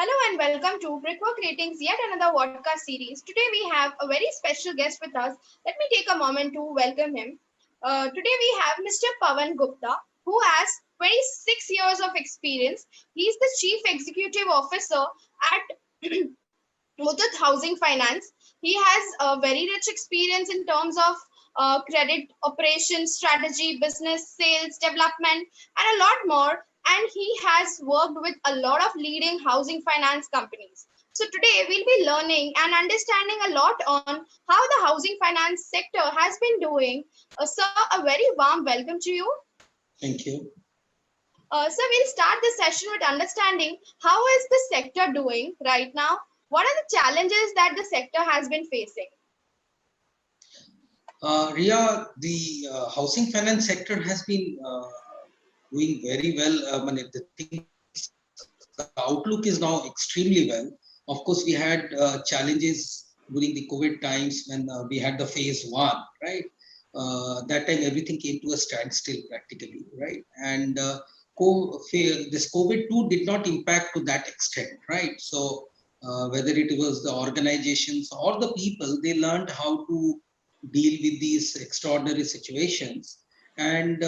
Hello and welcome to Brickwork Ratings, yet another podcast series. Today we have a very special guest with us. Let me take a moment to welcome him. Today we have Mr. Pawan Gupta, who has 26 years of experience. He is the Chief Executive Officer at Muthoot Housing Finance. He has a very rich experience in terms of credit operations, strategy, business, sales, development, and a lot more. And he has worked with a lot of leading housing finance companies. So today we'll be learning and understanding a lot on how the housing finance sector has been doing. Sir, a very warm welcome to you. Thank you. So we'll start the session with understanding how is the sector doing right now? What are the challenges that the sector has been facing? Ria, the housing finance sector has been doing very well. The outlook is now extremely well. Of course, we had challenges during the COVID times when we had the phase one, right? That time everything came to a standstill practically, right? And this COVID-2 did not impact to that extent, right? So whether it was the organizations or the people, they learned how to deal with these extraordinary situations. And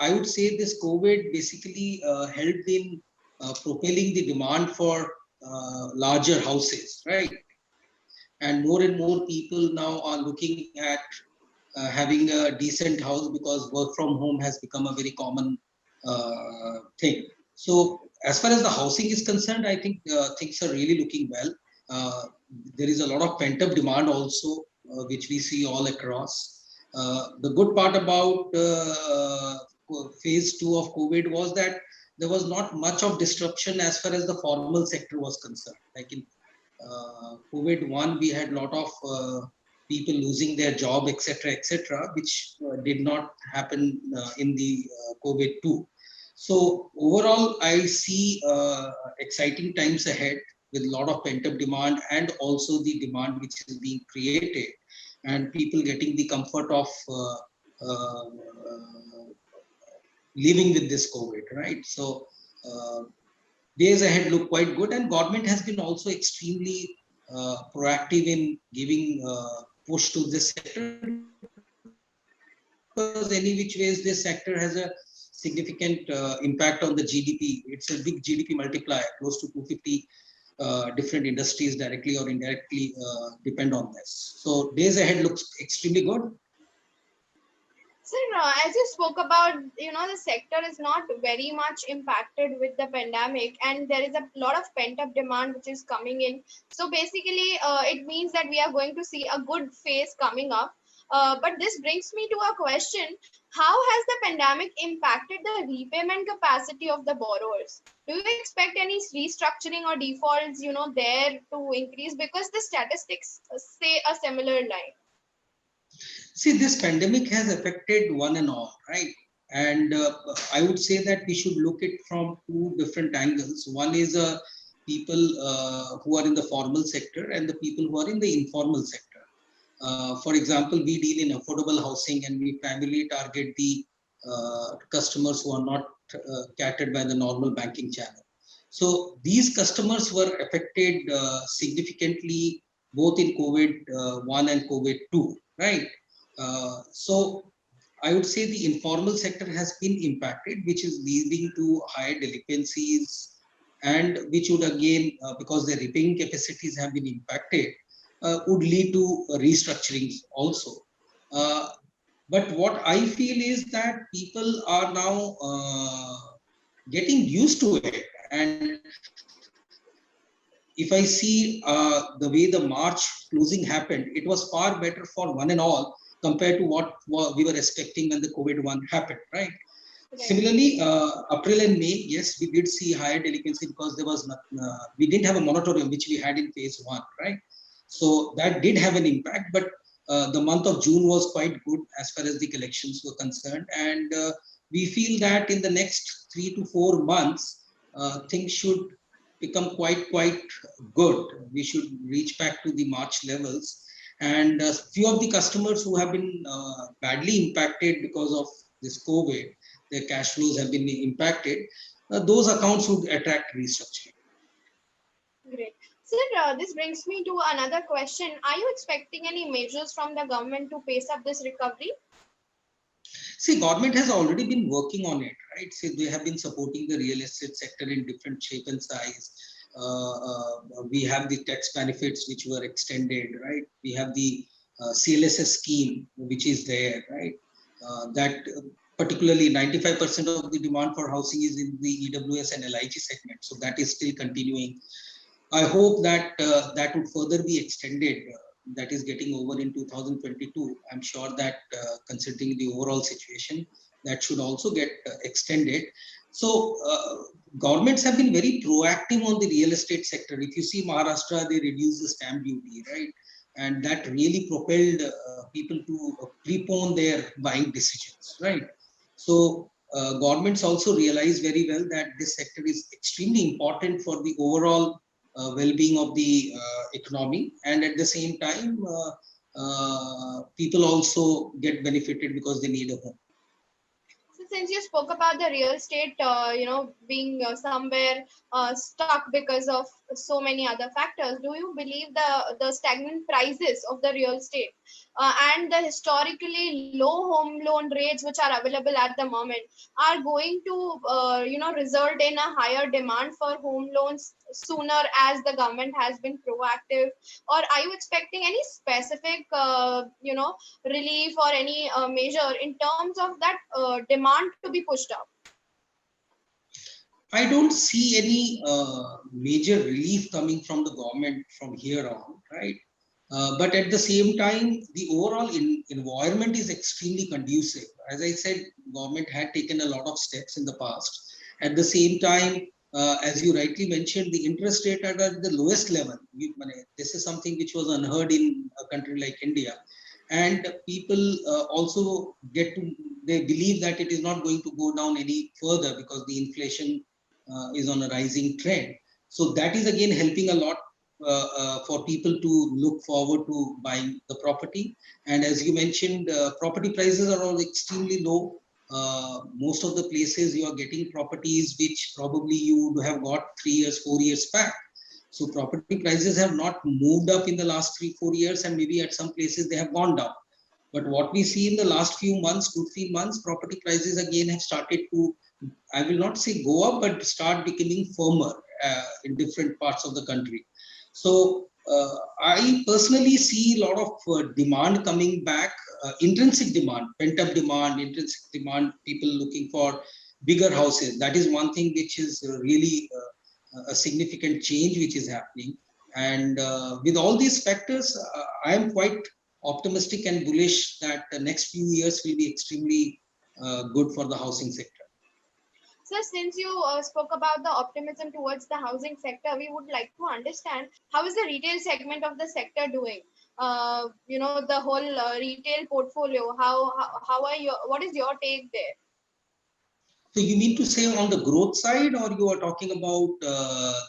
I would say this COVID basically helped in propelling the demand for larger houses, right? And more people now are looking at having a decent house because work from home has become a very common thing. So as far as the housing is concerned, I think things are really looking well. Uh, there is a lot of pent-up demand also, which we see all across. The good part about phase two of COVID was that there was not much of disruption as far as the formal sector was concerned. Like in COVID one, we had a lot of people losing their job, etc., which did not happen in the COVID two. So overall, I see exciting times ahead with a lot of pent-up demand and also the demand which is being created and people getting the comfort of uh, living with this COVID, right? So days ahead look quite good, and government has been also extremely proactive in giving push to this sector because any which ways this sector has a significant impact on the GDP. It's a big GDP multiplier, close to 250 different industries directly or indirectly depend on this. So days ahead looks extremely good. Sir, as you spoke about, the sector is not very much impacted with the pandemic, and there is a lot of pent-up demand which is coming in. So basically, it means that we are going to see a good phase coming up. But this brings me to a question: how has the pandemic impacted the repayment capacity of the borrowers? Do you expect any restructuring or defaults, there to increase? Because the statistics say a similar line. See, this pandemic has affected one and all, right? And I would say that we should look at from two different angles. One is people who are in the formal sector and the people who are in the informal sector. For example, we deal in affordable housing and we primarily target the customers who are not catered by the normal banking channel. So these customers were affected significantly both in COVID 1 and COVID 2, right? So I would say the informal sector has been impacted, which is leading to higher delinquencies and which would again, because their repaying capacities have been impacted, would lead to restructurings also. Uh, but what I feel is that people are now getting used to it. And if I see the way the March closing happened, it was far better for one and all compared to what we were expecting when the COVID one happened, right? Right. Similarly, April and May, yes, we did see higher delinquency because there was not, we didn't have a moratorium which we had in phase one, right? So that did have an impact, but the month of June was quite good as far as the collections were concerned, and we feel that in the next 3 to 4 months, things should become quite good. We should reach back to the March levels, and few of the customers who have been badly impacted because of this COVID, their cash flows have been impacted. Those accounts would attract restructuring. Great. Sir, this brings me to another question. Are you expecting any measures from the government to pace up this recovery? See, government has already been working on it, right? See, they have been supporting the real estate sector in different shape and size. We have the tax benefits which were extended, right? We have the CLSS scheme which is there, right? That particularly 95% of the demand for housing is in the EWS and LIG segment, so that is still continuing. I hope that that would further be extended. That is getting over in 2022. I'm sure that considering the overall situation, that should also get extended. So governments have been very proactive on the real estate sector. If you see Maharashtra, they reduced the stamp duty, right? And that really propelled people to prepone their buying decisions, right? So governments also realize very well that this sector is extremely important for the overall well-being of the economy, and at the same time people also get benefited because they need a home. So since you spoke about the real estate, being somewhere stuck because of so many other factors, do you believe the stagnant prices of the real estate and the historically low home loan rates which are available at the moment are going to result in a higher demand for home loans sooner as the government has been proactive, or are you expecting any specific relief or any measure in terms of that demand to be pushed up? I don't see any major relief coming from the government from here on, right? But at the same time, the overall environment is extremely conducive. As I said, government had taken a lot of steps in the past. At the same time, as you rightly mentioned, the interest rate are at the lowest level. This is something which was unheard in a country like India. And people also they believe that it is not going to go down any further because the inflation is on a rising trend. So that is again helping a lot for people to look forward to buying the property. And as you mentioned, property prices are all extremely low. Most of the places you are getting properties which probably you would have got 3 years, 4 years back. So property prices have not moved up in the last 3-4 years, and maybe at some places they have gone down. But what we see in the last few months, 2-3 months, property prices again have started to, I will not say go up, but start becoming firmer in different parts of the country. So I personally see a lot of demand coming back, intrinsic demand, pent-up demand, intrinsic demand, people looking for bigger houses. That is one thing which is really a significant change which is happening. And with all these factors, I am quite optimistic and bullish that the next few years will be extremely good for the housing sector. So, since you spoke about the optimism towards the housing sector, we would like to understand how is the retail segment of the sector doing? The whole retail portfolio. How are your? What is your take there? So you mean to say on the growth side, or you are talking about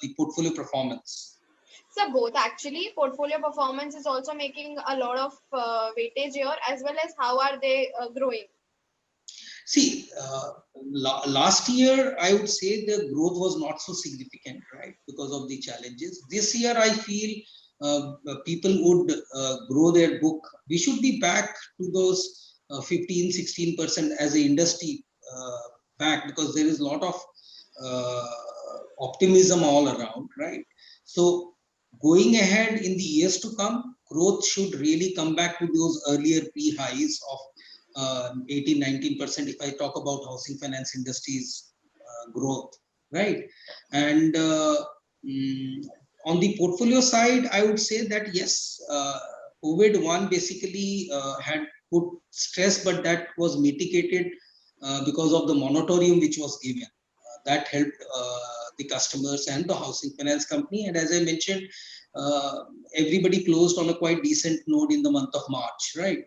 the portfolio performance? So both actually. Portfolio performance is also making a lot of weightage here, as well as how are they growing. See, last year, I would say the growth was not so significant, right? Because of the challenges. This year, I feel people would grow their book. We should be back to those 15-16% as an industry back, because there is a lot of optimism all around, right? So going ahead in the years to come, growth should really come back to those earlier pre-highs of 18-19% if I talk about housing finance industry's growth, right? And on the portfolio side, I would say that yes, COVID-1 basically had put stress, but that was mitigated because of the moratorium which was given. That helped the customers and the housing finance company. And as I mentioned, everybody closed on a quite decent note in the month of March, right?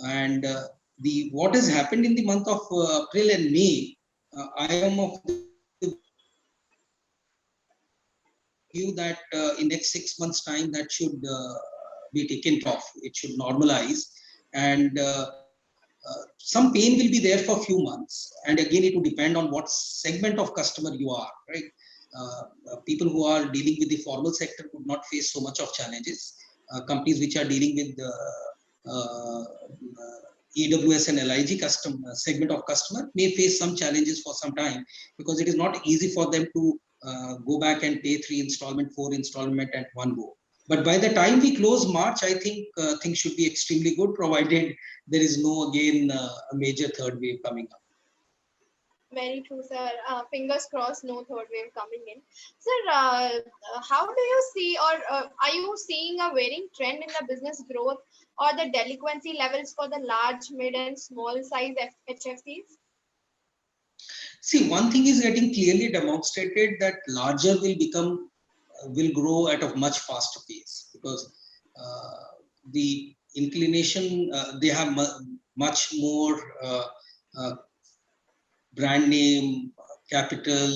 And what has happened in the month of April and May, I am of the view that in next 6 months time that should be taken off. It should normalize, and some pain will be there for a few months. And again, it will depend on what segment of customer you are, right? people who are dealing with the formal sector would not face so much of challenges. Companies which are dealing with the AWS and LIG customer segment of customer may face some challenges for some time, because it is not easy for them to go back and pay 3 installment, 4 installment at one go. But by the time we close March, I think things should be extremely good, provided there is no again a major third wave coming up. Very true, sir. Fingers crossed, no third wave coming in. Sir, how do you see, or are you seeing a varying trend in the business growth or the delinquency levels for the large, mid, and small size HFCs? See, one thing is getting clearly demonstrated, that larger will grow at a much faster pace, because the inclination, they have much more brand name, capital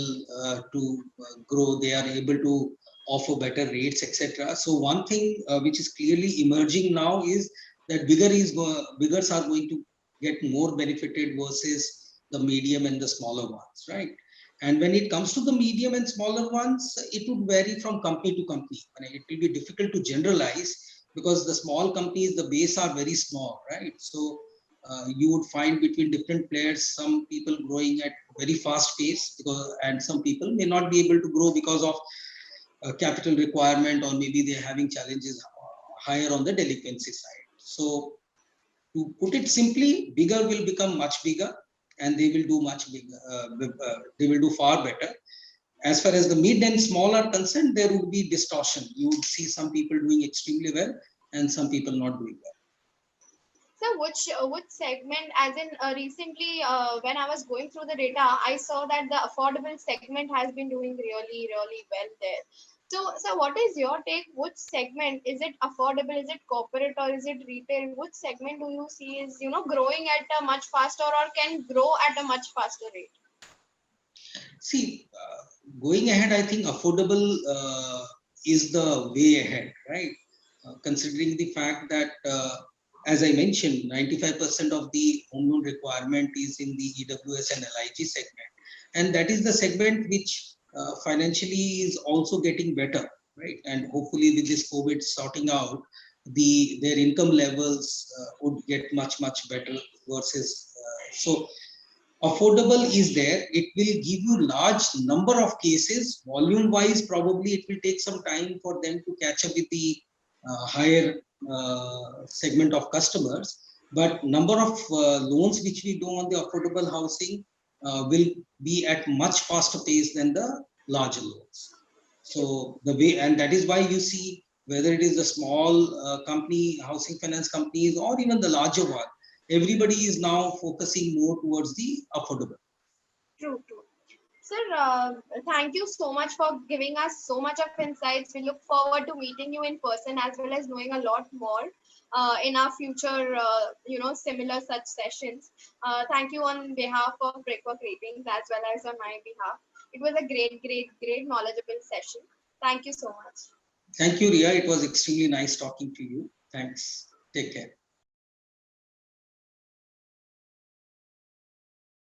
to grow. They are able to offer better rates, etc. So one thing which is clearly emerging now is that biggers are going to get more benefited versus the medium and the smaller ones, right? And when it comes to the medium and smaller ones, it would vary from company to company. And it will be difficult to generalize, because the small companies, the base are very small, right? So you would find between different players, some people growing at very fast pace, and some people may not be able to grow because of capital requirement, or maybe they're having challenges higher on the delinquency side. So to put it simply, bigger will become much bigger, and they will do much bigger. They will do far better. As far as the mid and small are concerned, there would be distortion. You would see some people doing extremely well and some people not doing well. So which segment, as in recently when I was going through the data, I saw that the affordable segment has been doing really, really well there. So what is your take? Which segment, is it affordable? Is it corporate or is it retail? Which segment do you see is growing at a much faster or can grow at a much faster rate? See, going ahead, I think affordable is the way ahead, right? Considering the fact that, as I mentioned, 95% of the home loan requirement is in the EWS and LIG segment. And that is the segment which financially is also getting better, right? And hopefully with this COVID sorting out, their income levels would get much, much better versus, so affordable is there. It will give you large number of cases. Volume wise, probably it will take some time for them to catch up with the higher segment of customers. But number of loans which we do on the affordable housing will be at much faster pace than the larger loans. So the way, and that is why you see, whether it is the small company, housing finance companies, or even the larger one, everybody is now focusing more towards the affordable. True, true. Sir, thank you so much for giving us so much of insights. We look forward to meeting you in person as well as knowing a lot more in our future, similar such sessions. Thank you on behalf of Brickwork Ratings as well as on my behalf. It was a great, great, great knowledgeable session. Thank you so much. Thank you, Ria. It was extremely nice talking to you. Thanks. Take care.